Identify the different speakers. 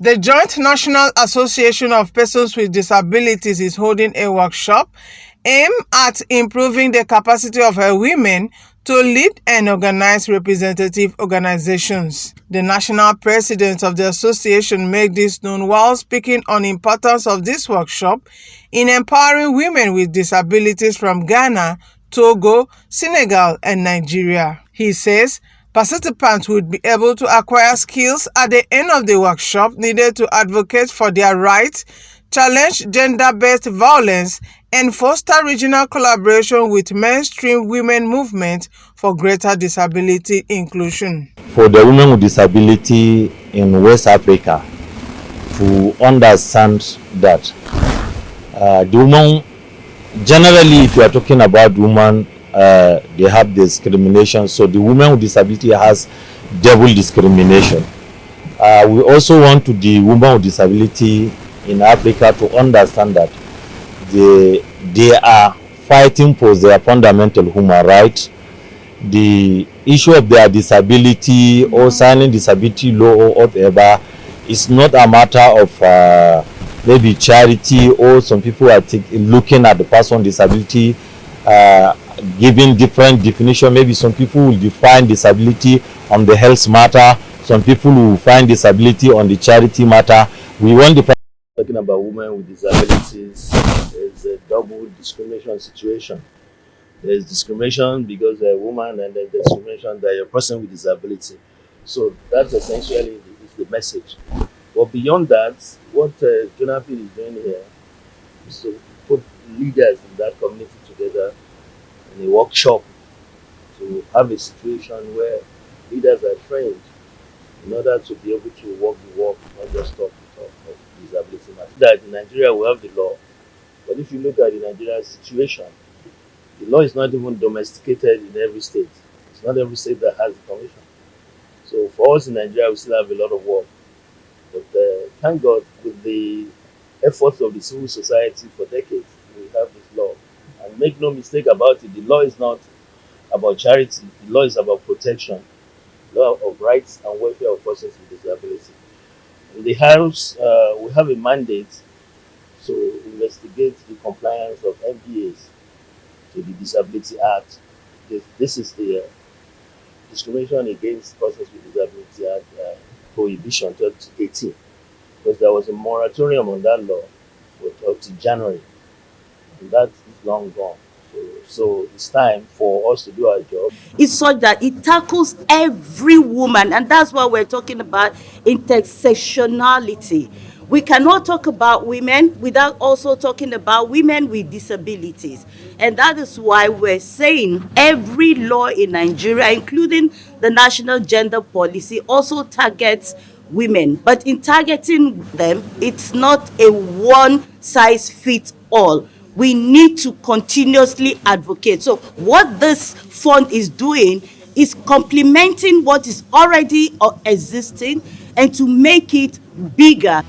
Speaker 1: The Joint National Association of Persons with Disabilities is holding a workshop aimed at improving the capacity of her women to lead and organize representative organizations. The National President of the association made this known while speaking on the importance of this workshop in empowering women with disabilities from Ghana, Togo, Senegal, and Nigeria. He says participants would be able to acquire skills at the end of the workshop needed to advocate for their rights, challenge gender-based violence, and foster regional collaboration with mainstream women movement for greater disability inclusion.
Speaker 2: For the women with disability in West Africa to understand that the woman, generally if you are talking about women, they have discrimination. So the woman with disability has double discrimination. We also want the women with disability in Africa to understand that they are fighting for their fundamental human rights. The issue of their disability or signing disability law or whatever is not a matter of maybe charity, or some people are looking at the person with disability giving different definition. Maybe some people will define disability on the health matter, some people will find disability on the charity matter. We want the talking about women with disabilities. There's a double discrimination situation. There's discrimination because they're a woman, and then there's discrimination that you're a person with disability. So that's essentially the message. But beyond that, what JONAPWD is doing here is to put leaders in that community together in a workshop to have a situation where leaders are trained in order to be able to walk the walk, not just talk the talk of disability matter. That in Nigeria we have the law, but if you look at the Nigerian situation, the law is not even domesticated in every state. It's not every state that has a commission. So for us in Nigeria, we still have a lot of work. But thank God, with the efforts of the civil society for decades, we have this law. And make no mistake about it, the law is not about charity. The law is about protection, law of rights and welfare of persons with disability. In the House, we have a mandate to investigate the compliance of MPAs to the Disability Act. This is the Discrimination Against Persons with Disability Act Prohibition 2018, because there was a moratorium on that law up to January, and that is long gone. So it's time for us to do our job.
Speaker 3: It's such that it tackles every woman, and that's why we're talking about intersectionality. We cannot talk about women without also talking about women with disabilities. And that is why we're saying every law in Nigeria, including the National Gender Policy, also targets women. But in targeting them, it's not a one-size-fits-all. We need to continuously advocate. So what this fund is doing is complementing what is already existing and to make it bigger.